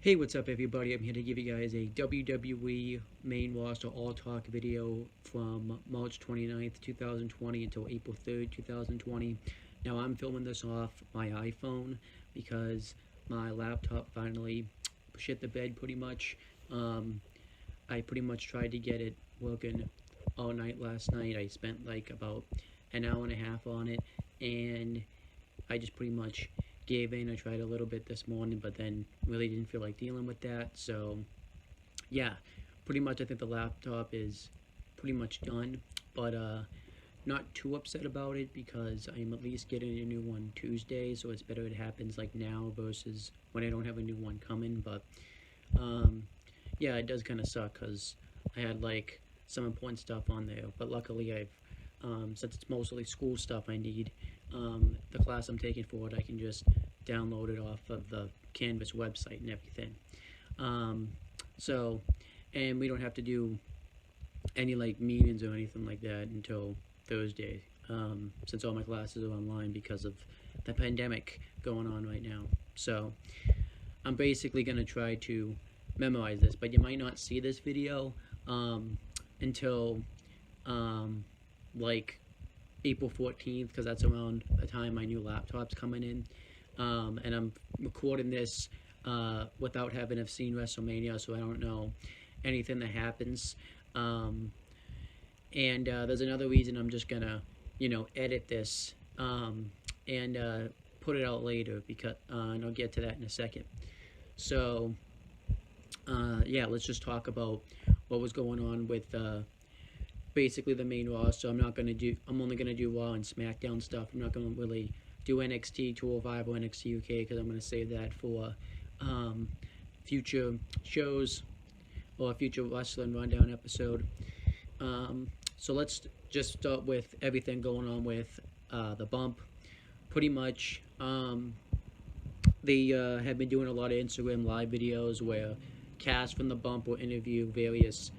Hey, what's up, everybody? I'm here to give you guys a WWE main roster all talk video from March 29th, 2020 until April 3rd, 2020. Now, I'm filming this off my iPhone because my laptop finally shit the bed pretty much. I pretty much tried to get it working all night last night. I spent like about an hour and a half on it, and I just pretty much gave in. I tried a little bit this morning, but then really didn't feel like dealing with that. So, yeah, pretty much I think the laptop is pretty much done, but not too upset about it because I'm at least getting a new one Tuesday, so it's better it happens like now versus when I don't have a new one coming. But yeah, it does kind of suck because I had like some important stuff on there, but luckily I've since it's mostly school stuff I need, the class I'm taking for it, I can just download it off of the Canvas website and everything. So, and we don't have to do any like meetings or anything like that until Thursday, since all my classes are online because of the pandemic going on right now. So, I'm basically going to try to memorize this, but you might not see this video until like April 14th, because that's around the time my new laptop's coming in. And I'm recording this without having have seen WrestleMania, so I don't know anything that happens. And there's another reason I'm just gonna, edit this and put it out later, because and I'll get to that in a second. So yeah, let's just talk about what was going on with basically the main roster. I'm only gonna do Raw and SmackDown stuff. I'm not gonna really do NXT 205 or NXT UK because I'm gonna save that for future shows or a future wrestling rundown episode. So let's just start with everything going on with the bump. Pretty much, they have been doing a lot of Instagram live videos where cast from the bump will interview various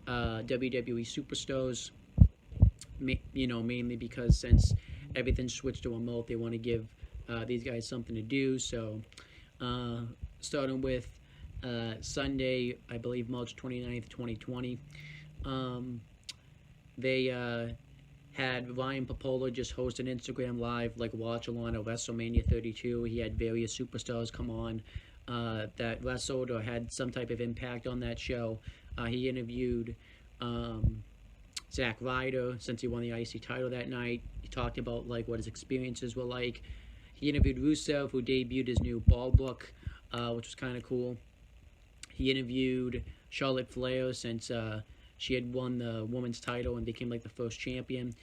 WWE superstars, mainly because since everything's switched to remote, they want to give these guys something to do. So starting with Sunday, I believe March 29th, 2020, they had Ryan Popola just host an Instagram live, like watch along at WrestleMania 32. He had various superstars come on that wrestled or had some type of impact on that show. He interviewed Zack Ryder, since he won the IC title that night. He talked about like what his experiences were like. He interviewed Rusev, who debuted his new ball look, which was kind of cool. He interviewed Charlotte Flair, since she had won the women's title and became like the first champion.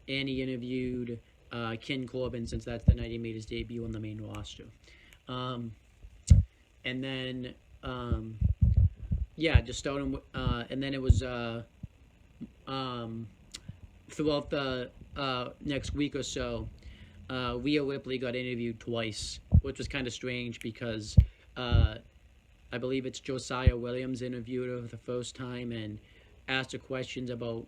And he interviewed Ken Corbin, since that's the night he made his debut on the main roster. And then yeah, just starting with, and then it was throughout the next week or so, Rhea Ripley got interviewed twice, which was kind of strange because I believe it's Josiah Williams interviewed her the first time and asked her questions about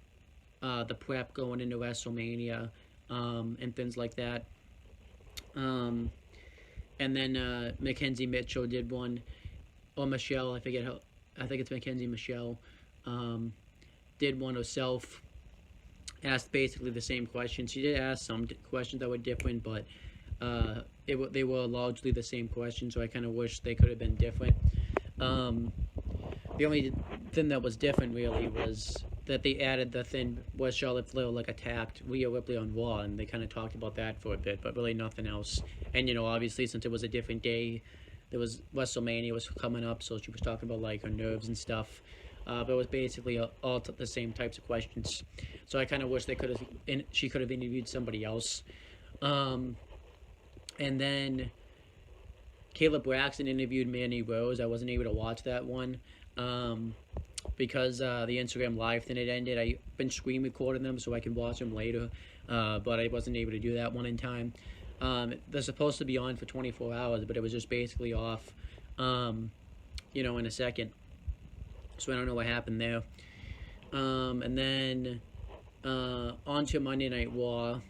the prep going into WrestleMania and things like that. And then Mackenzie Mitchell did one, or Michelle, I forget how. I think it's Mackenzie Michelle, did one herself, asked basically the same questions. She did ask some questions that were different, but they were largely the same questions, so I kind of wish they could have been different. The only thing that was different, really, was that they added the thing where Charlotte Flair, like, attacked Rhea Ripley on Raw, and they kind of talked about that for a bit, but really nothing else. And, obviously, since it was a different day, there was WrestleMania was coming up, so she was talking about like her nerves and stuff. But it was basically all the same types of questions. So I kind of wish she could have interviewed somebody else. And then Caleb Braxton interviewed Mandy Rose. I wasn't able to watch that one because the Instagram live thing had ended. I've been screen recording them so I can watch them later, but I wasn't able to do that one in time. They're supposed to be on for 24 hours, but it was just basically off, in a second. So I don't know what happened there. And then on to Monday Night Raw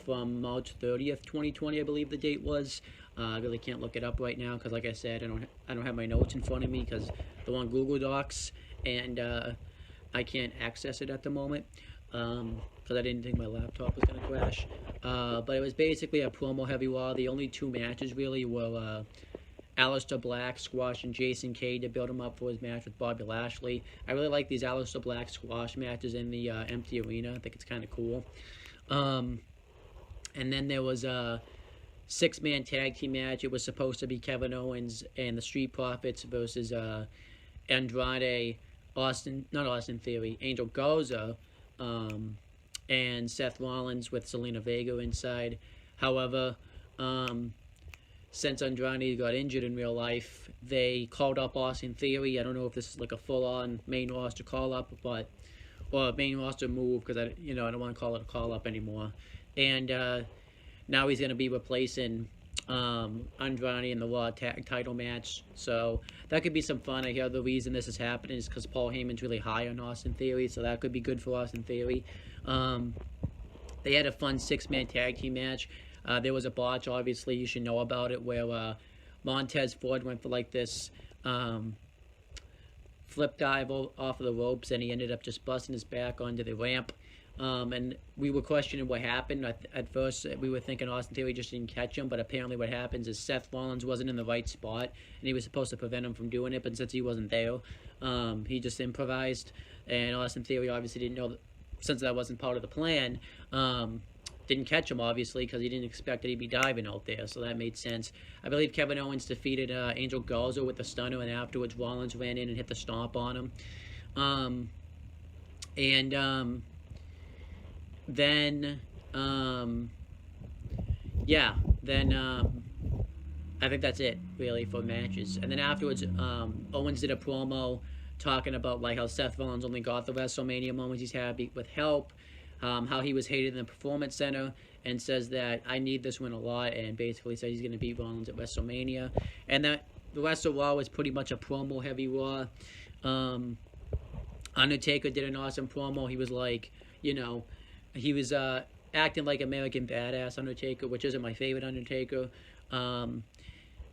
from March 30th, 2020, I believe the date was. I really can't look it up right now because, like I said, I don't have my notes in front of me because they're on Google Docs, and I can't access it at the moment because I didn't think my laptop was gonna crash. But it was basically a promo heavy Raw. The only two matches really were Aleister Black squashing Jason Cade to build him up for his match with Bobby Lashley. I really like these Aleister Black squash matches in the empty arena. I think it's kind of cool. And then there was a six-man tag team match. It was supposed to be Kevin Owens and the Street Profits versus Andrade, not Austin Theory, Angel Garza, and Seth Rollins with Selena Vega inside. However, since Andrade got injured in real life, they called up Austin Theory. I don't know if this is like a full-on main roster call-up, or a main roster move, because I don't want to call it a call-up anymore. And now he's going to be replacing Andrade in the Raw tag title match. So that could be some fun. I hear the reason this is happening is because Paul Heyman's really high on Austin Theory, so that could be good for Austin Theory. They had a fun six-man tag team match. There was a botch, obviously, you should know about it, where Montez Ford went for like this flip dive off of the ropes, and he ended up just busting his back onto the ramp. And we were questioning what happened. At first, we were thinking Austin Theory just didn't catch him, but apparently what happens is Seth Rollins wasn't in the right spot, and he was supposed to prevent him from doing it, but since he wasn't there, he just improvised, and Austin Theory obviously didn't know that, since that wasn't part of the plan, didn't catch him, obviously, because he didn't expect that he'd be diving out there, so that made sense. I believe Kevin Owens defeated Angel Garza with the stunner, and afterwards Rollins ran in and hit the stomp on him. I think that's it, really, for matches. And then afterwards, Owens did a promo talking about like how Seth Rollins only got the WrestleMania moments he's had with help, how he was hated in the Performance Center, and says that I need this win a lot, and basically says he's going to beat Rollins at WrestleMania. And that the rest of Raw was pretty much a promo-heavy Raw. Undertaker did an awesome promo. He was like, he was acting like American Badass Undertaker, which isn't my favorite Undertaker.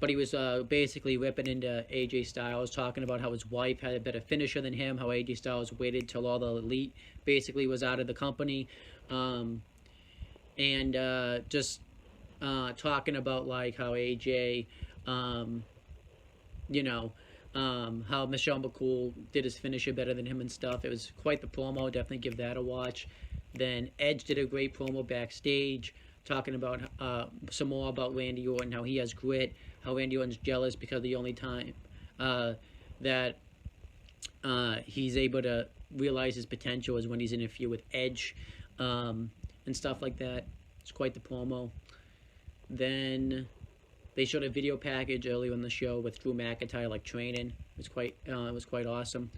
But he was basically ripping into AJ Styles, talking about how his wife had a better finisher than him, how AJ Styles waited till all the elite basically was out of the company. Just talking about like how AJ, how Michelle McCool did his finisher better than him and stuff. It was quite the promo. Definitely give that a watch. Then Edge did a great promo backstage, talking about some more about Randy Orton, how he has grit, how Randy Orton's jealous because the only time that he's able to realize his potential is when he's in a feud with Edge, and stuff like that. It's quite the promo. Then they showed a video package earlier in the show with Drew McIntyre like training. It was quite awesome.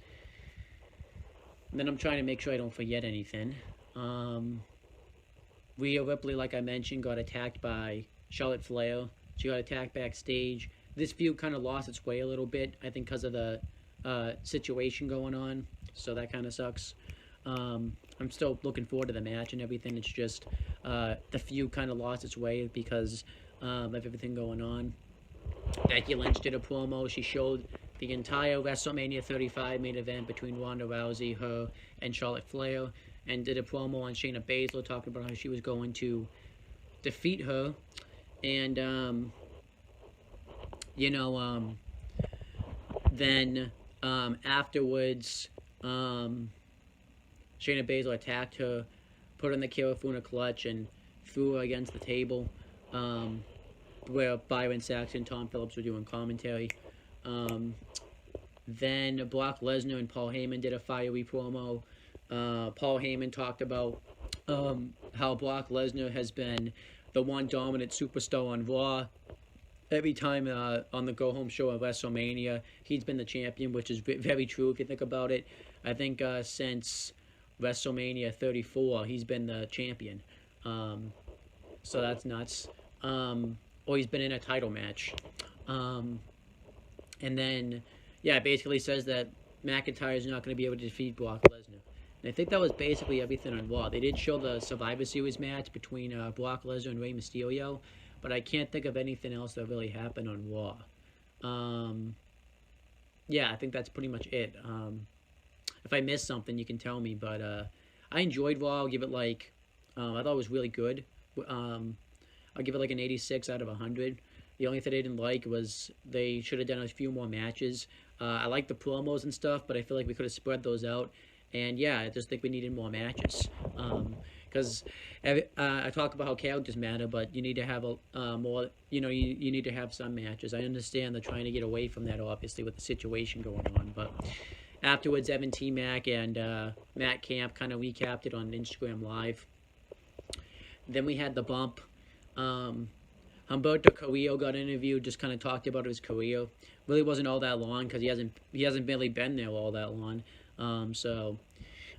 And then I'm trying to make sure I don't forget anything. Rhea Ripley, like I mentioned, got attacked by Charlotte Flair. She got attacked backstage. This feud kind of lost its way a little bit, I think, because of the situation going on. So that kind of sucks. I'm still looking forward to the match and everything. It's just the feud kind of lost its way because of everything going on. Becky Lynch did a promo. She showed the entire WrestleMania 35 main event between Ronda Rousey, her, and Charlotte Flair, and did a promo on Shayna Baszler talking about how she was going to defeat her. And, then afterwards, Shayna Baszler attacked her, put her in the Kirifuna clutch, and threw her against the table, where Byron Saxton and Tom Phillips were doing commentary. Then Brock Lesnar and Paul Heyman did a fiery promo. Paul Heyman talked about how Brock Lesnar has been the one dominant superstar on Raw. Every time on the go-home show at WrestleMania, he's been the champion, which is very true if you think about it. I think since WrestleMania 34, he's been the champion. So that's nuts. Or he's been in a title match. And then, yeah, it basically says that McIntyre is not going to be able to defeat Brock Lesnar. And I think that was basically everything on Raw. They did show the Survivor Series match between Brock Lesnar and Rey Mysterio, but I can't think of anything else that really happened on Raw. Um, yeah, I think that's pretty much it. If I missed something, you can tell me. But I enjoyed Raw. I'll give it like I thought it was really good. Um, I'll give it like an 86 out of 100. The only thing I didn't like was they should have done a few more matches. I like the promos and stuff, but I feel like we could have spread those out. And yeah, I just think we needed more matches. Because I talk about how characters matter, but you need to have a more, you need to have some matches. I understand they're trying to get away from that, obviously, with the situation going on. But afterwards, Evan T. Mack and Matt Camp kind of recapped it on Instagram Live. Then we had the bump. Humberto Carrillo got interviewed, just kind of talked about his career. Really wasn't all that long because he hasn't really been there all that long. So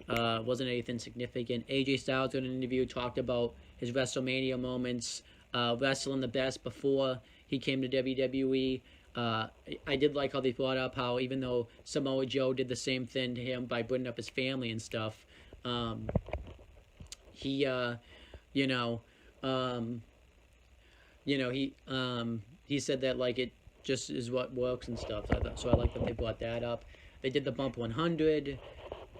wasn't anything significant. AJ Styles got an interview, talked about his WrestleMania moments, wrestling the best before he came to WWE. I did like how they brought up how even though Samoa Joe did the same thing to him by bringing up his family and stuff, he, you know, he said that like it just is what works and stuff. So I like that they brought that up. They did the Bump 100.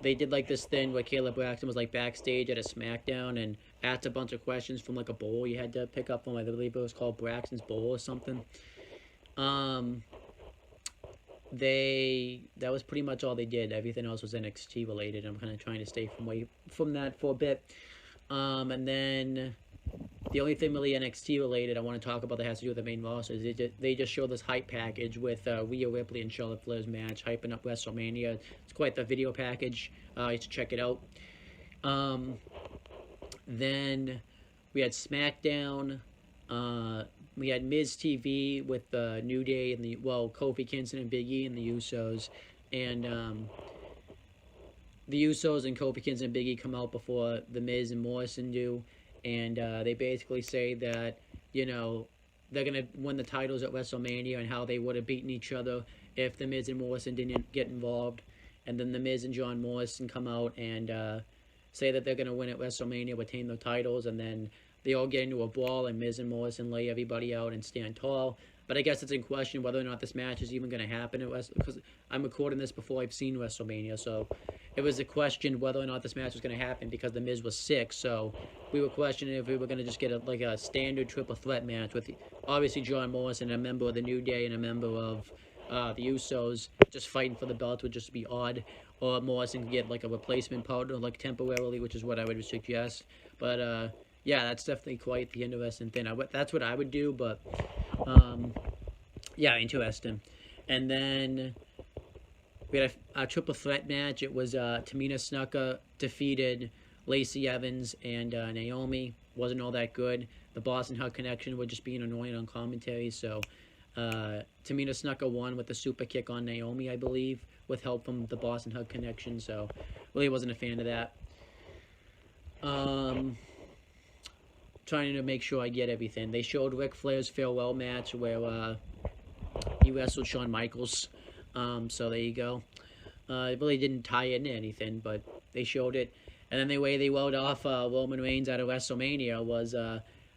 They did like this thing where Caleb Braxton was like backstage at a SmackDown and asked a bunch of questions from like a bowl you had to pick up from. I believe it was called Braxton's Bowl or something. That was pretty much all they did. Everything else was NXT related. I'm kind of trying to stay away from that for a bit. And then the only thing really NXT related I want to talk about that has to do with the main roster is they just showed this hype package with Rhea Ripley and Charlotte Flair's match, hyping up WrestleMania. It's quite the video package. You should check it out. Then we had SmackDown. We had Miz TV with New Day and Kofi Kingston and Big E and the Usos. And the Usos and Kofi Kingston and Big E come out before the Miz and Morrison do. And they basically say that, they're going to win the titles at WrestleMania and how they would have beaten each other if the Miz and Morrison didn't get involved. And then the Miz and John Morrison come out and say that they're going to win at WrestleMania, retain the titles, and then they all get into a brawl and Miz and Morrison lay everybody out and stand tall. But I guess it's in question whether or not this match is even going to happen because I'm recording this before I've seen WrestleMania, so it was a question whether or not this match was going to happen because the Miz was sick. So we were questioning if we were going to just get a standard triple threat match with obviously John Morrison, a member of the New Day, and a member of the Usos just fighting for the belt would just be odd. Or Morrison could get like a replacement partner like temporarily, which is what I would suggest. But yeah, that's definitely quite the interesting thing. That's what I would do, but yeah, interesting. And then we had a triple threat match. It was Tamina Snuka defeated Lacey Evans and Naomi. Wasn't all that good. The Boston Hug Connection were just being annoying on commentary, so Tamina Snuka won with a super kick on Naomi, I believe, with help from the Boston Hug Connection, so really wasn't a fan of that. Trying to make sure I get everything. They showed Ric Flair's farewell match where he wrestled Shawn Michaels. So there you go. It really didn't tie into anything, but they showed it. And then the way they wrote off Roman Reigns out of WrestleMania was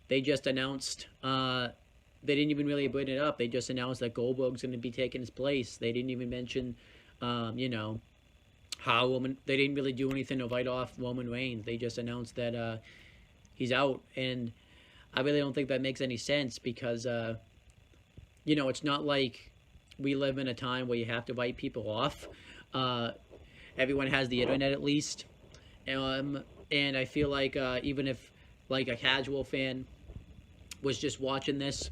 they just announced, they didn't even really bring it up. They just announced that Goldberg's going to be taking his place. They didn't even mention, how they didn't really do anything to write off Roman Reigns. They just announced that he's out. And I really don't think that makes any sense because, it's not like we live in a time where you have to write people off. Everyone has the internet at least. And I feel like even if like a casual fan was just watching this,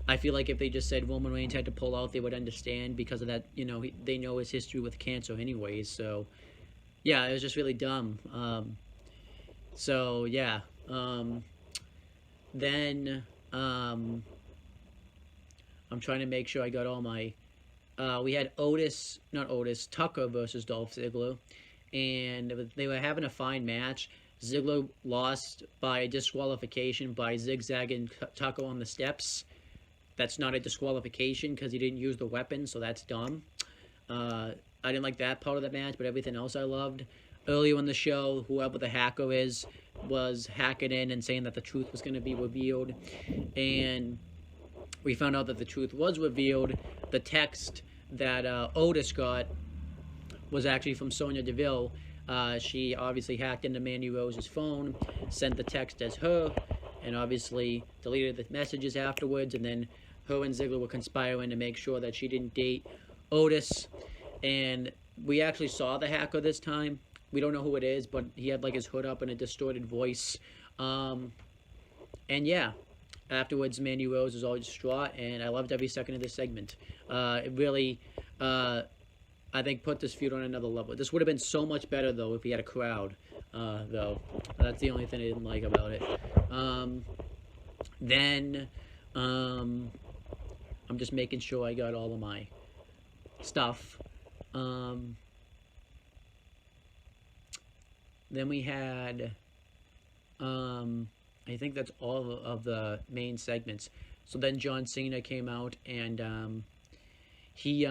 I feel like if they just said Roman Reigns had to pull out, they would understand because of that, they know his history with cancer anyways. So, yeah, it was just really dumb. So, yeah. Then, I'm trying to make sure I got all my... we had Tucker versus Dolph Ziggler. And they were having a fine match. Ziggler lost by disqualification by zigzagging Tucker on the steps. That's not a disqualification because he didn't use the weapon, so that's dumb. I didn't like that part of the match, but everything else I loved. earlier in the show, whoever the hacker is was hacking in and saying that the truth was going to be revealed, and we found out that the truth was revealed. The text that Otis got was actually from Sonya Deville. She obviously hacked into Mandy Rose's phone, sent the text as her, and obviously deleted the messages afterwards. And then her and Ziggler were conspiring to make sure that she didn't date Otis. And we actually saw the hacker this time. We don't know who it is, but he had like his hood up and a distorted voice. And yeah, afterwards, Mandy Rose was all distraught, and I loved every second of this segment. It really, I think, put this feud on another level. This would have been so much better, though, if he had a crowd, though. That's the only thing I didn't like about it. Then, I'm just making sure I got all of my stuff. Then we had, I think that's all of the main segments. So then John Cena came out, and he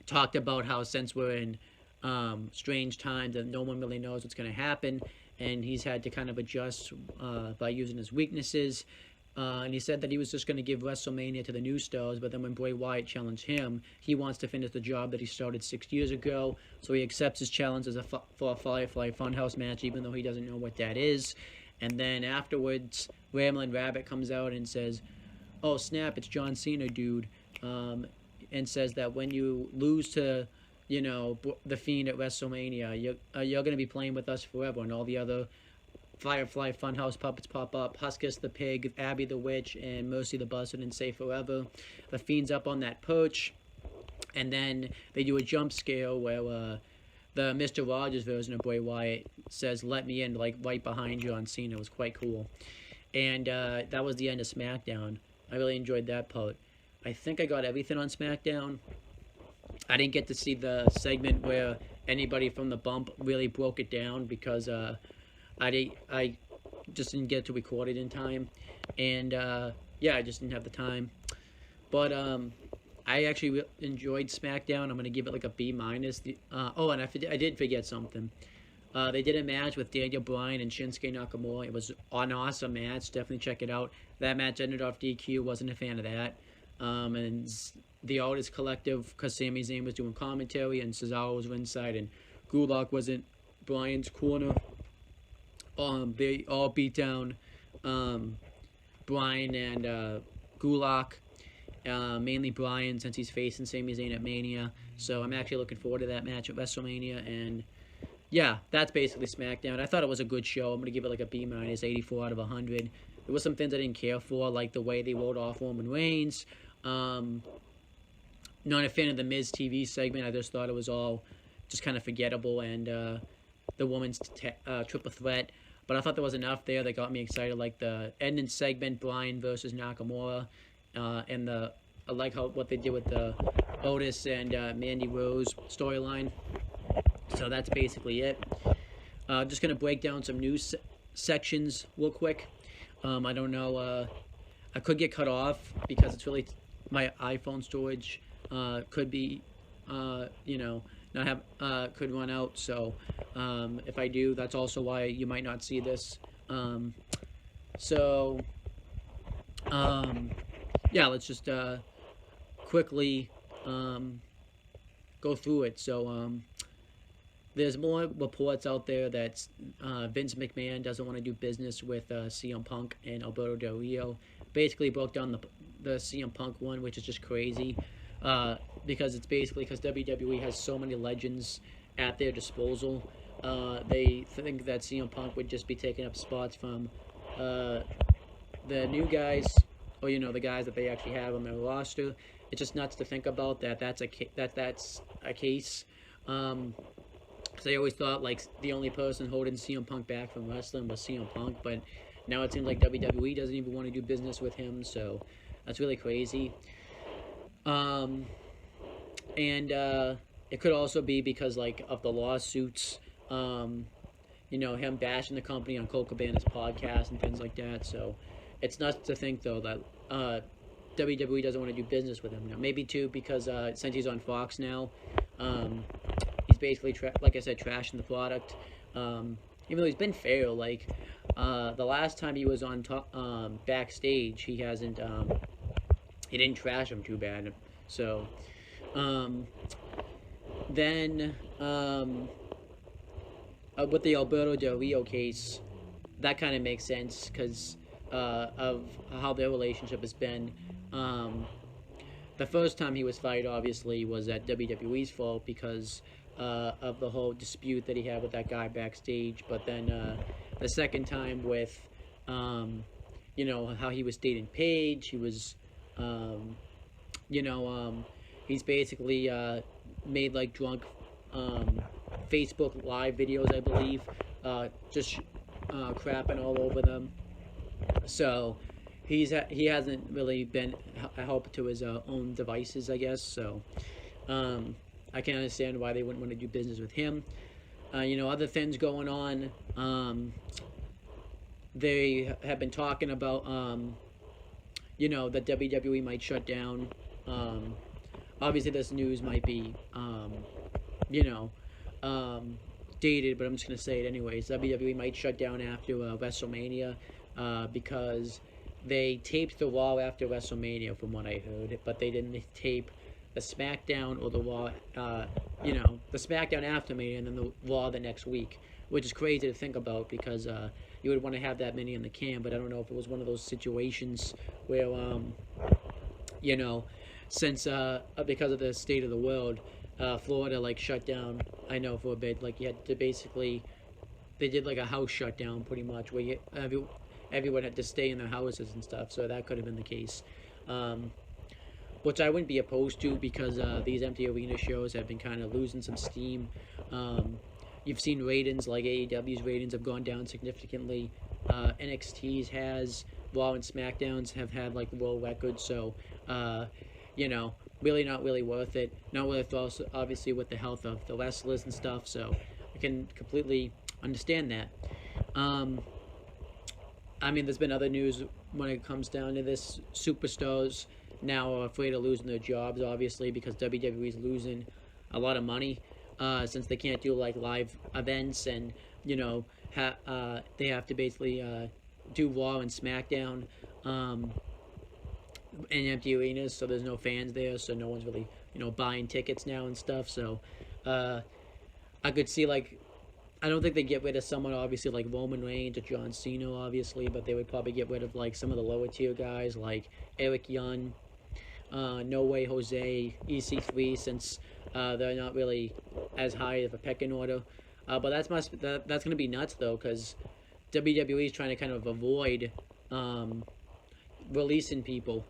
talked about how since we're in strange times and no one really knows what's going to happen, and he's had to kind of adjust by using his weaknesses. And he said that he was just going to give WrestleMania to the new stars, but then when Bray Wyatt challenged him, he wants to finish the job that he started 6 years ago. So he accepts his challenge for a Firefly Funhouse match, even though he doesn't know what that is. And then afterwards, Ramblin' Rabbit comes out and says, "Oh snap, it's John Cena, dude," and says that when you lose to, the Fiend at WrestleMania, you're going to be playing with us forever, and all the other Firefly Funhouse puppets pop up. Huskus the Pig, Abby the Witch, and Mercy the Buzzard, and say forever. The Fiend's up on that perch, and then they do a jump scare where the Mr. Rogers version of Bray Wyatt says, "Let me in," like right behind John Cena. It was quite cool. And that was the end of SmackDown. I really enjoyed that part. I think I got everything on SmackDown. I didn't get to see the segment where anybody from the bump really broke it down because I just didn't get to record it in time. And yeah, I just didn't have the time. But I actually enjoyed SmackDown. I'm going to give it like a B-. Oh, and I did forget something. They did a match with Daniel Bryan and Shinsuke Nakamura. It was an awesome match. Definitely check it out. That match ended off DQ. Wasn't a fan of that. And the Aldis Collective, because Sami Zayn was doing commentary and Cesaro was ringside and Gulak was in Bryan's corner. They all beat down Bryan and Gulak. Mainly Bryan, since he's facing Sami Zayn at Mania. So I'm actually looking forward to that match at WrestleMania. And yeah, that's basically SmackDown. I thought it was a good show. I'm going to give it like a B-, 84 out of 100. There were some things I didn't care for, like the way they wrote off Roman Reigns. Not a fan of the Miz TV segment. I just thought it was all just kind of forgettable. And the women's triple threat. But I thought there was enough there that got me excited, like the ending segment, Bryan versus Nakamura. And I like what they did with the Otis and Mandy Rose storyline. So that's basically it. Just going to break down some news sections real quick. I don't know. I could get cut off because it's really my iPhone storage could be, not have could run out. So if I do, that's also why you might not see this. Yeah, let's just quickly go through it. So there's more reports out there that Vince McMahon doesn't want to do business with CM Punk and Alberto Del Rio. Basically broke down the CM Punk one, which is just crazy because it's basically because WWE has so many legends at their disposal. They think that CM Punk would just be taking up spots from the new guys, or the guys that they actually have on their roster. It's just nuts to think about that's a case. Because I always thought like the only person holding CM Punk back from wrestling was CM Punk, but now it seems like WWE doesn't even want to do business with him, so that's really crazy. And it could also be because like of the lawsuits, him bashing the company on Cole Cabana's podcast and things like that. So it's nuts to think though that WWE doesn't want to do business with him. Maybe too because since he's on Fox now, he's basically, like I said, trashing the product. Even though he's been fair, like the last time he was on top, backstage, he hasn't, he didn't trash him too bad. So um, then with the Alberto Del Rio case, that kind of makes sense because of how their relationship has been. The first time he was fired, obviously, was at WWE's fault because of the whole dispute that he had with that guy backstage. But then the second time with, you know, how he was dating Paige, he was, you know, he's basically made like drunk Facebook Live videos, I believe, just crapping all over them. So he hasn't really been a help to his own devices, I guess. So I can understand why they wouldn't want to do business with him. You know, other things going on. They have been talking about, you know, that WWE might shut down. Obviously, this news might be, you know, dated, but I'm just going to say it anyways. WWE might shut down after WrestleMania because they taped the Raw after WrestleMania, from what I heard, but they didn't tape the SmackDown or the Raw, you know, the SmackDown after Mania and then the Raw the next week, which is crazy to think about because you would want to have that many in the can, but I don't know if it was one of those situations where, you know, since because of the state of the world, Florida like shut down. I know for a bit, like you had to basically, they did like a house shutdown pretty much, where everyone had to stay in their houses and stuff. So that could have been the case, which I wouldn't be opposed to because these empty arena shows have been kind of losing some steam. You've seen ratings, like AEW's ratings have gone down significantly. NXT's has, Raw and SmackDowns have had like world records. So you know, really not really worth it. Not worth also, obviously, with the health of the wrestlers and stuff. So I can completely understand that. I mean, there's been other news when it comes down to this. Superstars now are afraid of losing their jobs, obviously, because WWE's losing a lot of money since they can't do like live events, and you know, they have to basically do Raw and SmackDown in empty arenas, so there's no fans there, so no one's really, you know, buying tickets now and stuff. So I could see, like, I don't think they get rid of someone obviously like Roman Reigns or John Cena, obviously, but they would probably get rid of like some of the lower tier guys like Eric Young, No Way Jose, EC3, since they're not really as high of a pecking order. But that's going to be nuts though, because WWE is trying to kind of avoid releasing people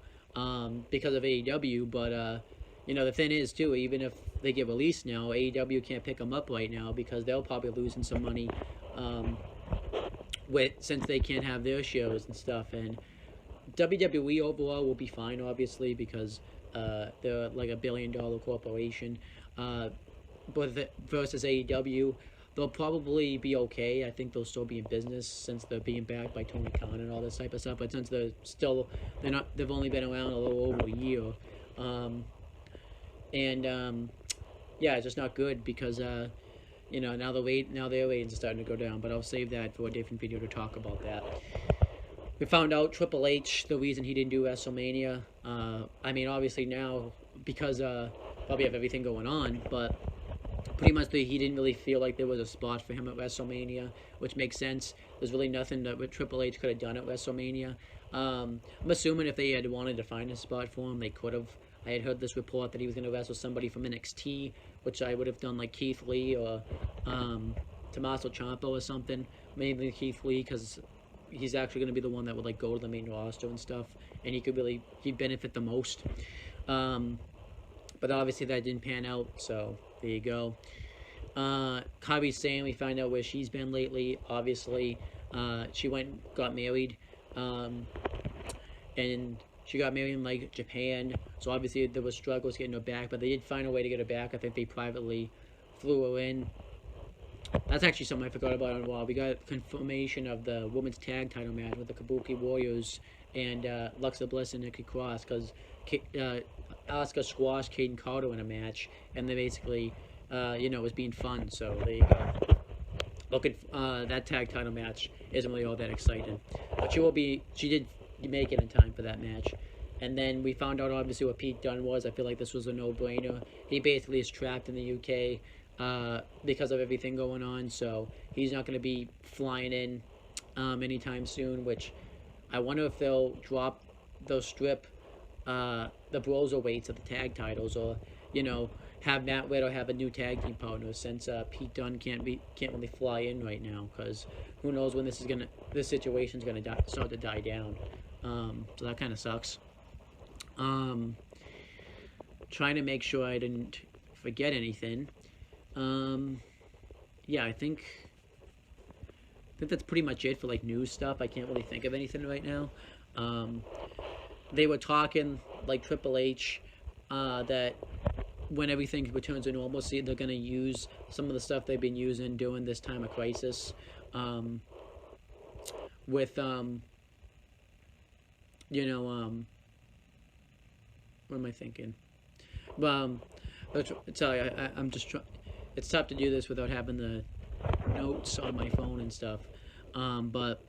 because of AEW. But you know, the thing is too, even if they get released now, AEW can't pick them up right now because they'll probably losing some money since they can't have their shows and stuff. And WWE overall will be fine, obviously, because they're like $1 billion corporation. But versus AEW, they'll probably be okay. I think they'll still be in business since they're being backed by Tony Khan and all this type of stuff. But since they've only been around a little over a year, yeah, it's just not good because you know, now their ratings are starting to go down. But I'll save that for a different video to talk about that. We found out Triple H, the reason he didn't do WrestleMania. I mean, obviously now because probably have everything going on, but pretty much he didn't really feel like there was a spot for him at WrestleMania, which makes sense. There's really nothing that Triple H could have done at WrestleMania. I'm assuming if they had wanted to find a spot for him, they could have. I had heard this report that he was going to wrestle somebody from NXT, which I would have done like Keith Lee or Tommaso Ciampa or something. Mainly Keith Lee because he's actually going to be the one that would like go to the main roster and stuff, and he'd benefit the most. But obviously that didn't pan out, so there you go. Kairi Sane, we find out where she's been lately. Obviously, she got married, and she got married in like Japan. So obviously there was struggles getting her back, but they did find a way to get her back. I think they privately flew her in. That's actually something I forgot about on Raw. We got confirmation of the women's tag title match with the Kabuki Warriors and Alexa Bliss and Nikki Cross, because Asuka squashed Kaden Carter in a match, and they basically was being fun. So there you go. Looking, that tag title match isn't really all that exciting, but she did make it in time for that match. And then we found out obviously what Pete Dunne was. I feel like this was a no-brainer. He basically is trapped in the UK because of everything going on, so he's not going to be flying in anytime soon. Which I wonder if they'll strip the Bros weights of the tag titles, or have Matt Riddle have a new tag team partner, since Pete Dunne can't really fly in right now, because who knows when this situation's gonna start to die down. So that kind of sucks. Trying to make sure I didn't forget anything. Yeah, I think that's pretty much it for like news stuff. I can't really think of anything right now. They were talking like Triple H that when everything returns to normalcy, they're gonna use some of the stuff they've been using during this time of crisis. With what am I thinking? Sorry, I'm just trying. It's tough to do this without having the notes on my phone and stuff. But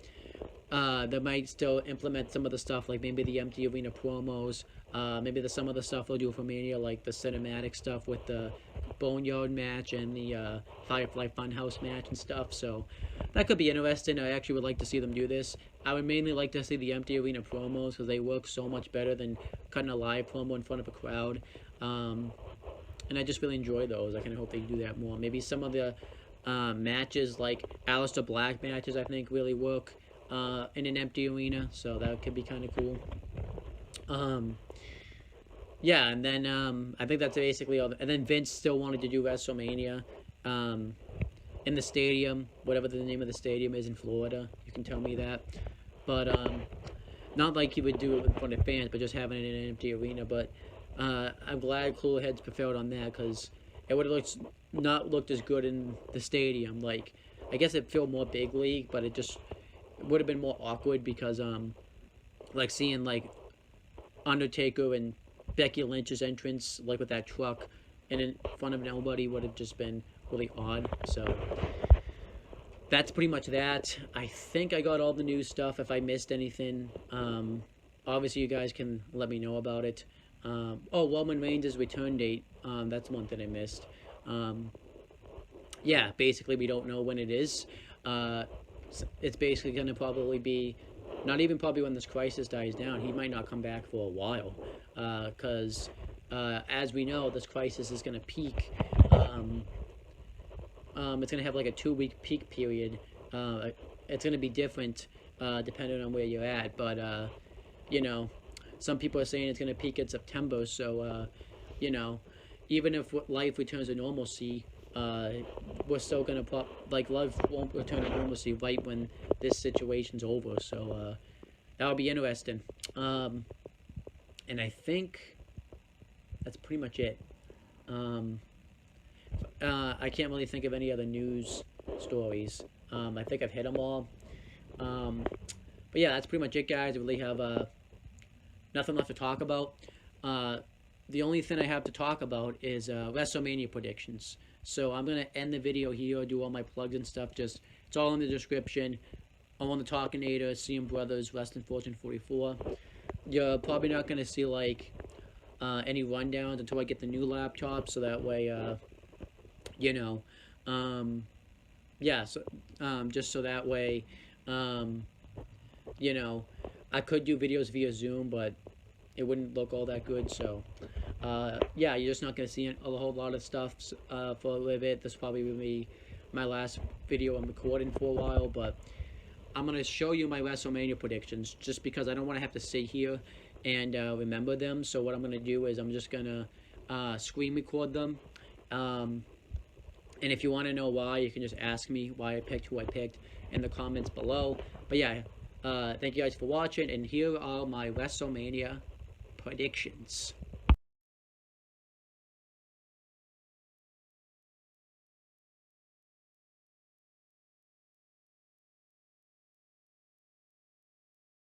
they might still implement some of the stuff, like maybe the empty arena promos. Maybe some of the stuff they'll do for Mania, like the cinematic stuff with the Boneyard match and the Firefly Funhouse match and stuff. So that could be interesting. I actually would like to see them do this. I would mainly like to see the empty arena promos, because they work so much better than cutting a live promo in front of a crowd. And I just really enjoy those. I kind of hope they do that more. Maybe some of the matches, like Aleister Black matches, I think really work in an empty arena. So that could be kind of cool. Yeah, and then I think that's basically all. And then Vince still wanted to do WrestleMania in the stadium, whatever the name of the stadium is in Florida. You can tell me that. But not like he would do it in front of fans, but just having it in an empty arena. But I'm glad Cooler Heads prevailed on that, because it would have not looked as good in the stadium. Like, I guess it felt more big league, but it would have been more awkward, because like seeing like Undertaker and Becky Lynch's entrance, like with that truck and in front of nobody, would have just been really odd. So that's pretty much that. I think I got all the news stuff. If I missed anything, obviously you guys can let me know about it. Roman Reigns' return date. That's one that I missed. Yeah, basically we don't know when it is. It's basically going to probably be, not even probably when this crisis dies down. He might not come back for a while, because as we know, this crisis is going to peak. It's going to have like a 2-week peak period. It's going to be different depending on where you're at, but some people are saying it's going to peak in September. So even if life returns to normalcy, we're still going to life won't return to normalcy right when this situation's over. So that'll be interesting. And I think that's pretty much it. I can't really think of any other news stories. I think I've hit them all. But yeah, that's pretty much it, guys. I really have nothing left to talk about. The only thing I have to talk about is WrestleMania predictions. So I'm going to end the video here, do all my plugs and stuff. It's all in the description. I'm on the Talkinator, CM Brothers, Wrestling Fortune 44. You're probably not going to see any rundowns until I get the new laptop, so that way, yeah, so just so that way, I could do videos via Zoom, but it wouldn't look all that good. So yeah, you're just not going to see a whole lot of stuff for a little bit. This probably will be my last video I'm recording for a while, but I'm going to show you my WrestleMania predictions, just because I don't want to have to sit here and remember them. So what I'm going to do is I'm just going to screen record them. And if you want to know why, you can just ask me why I picked who I picked in the comments below. But yeah, thank you guys for watching, and here are my WrestleMania predictions.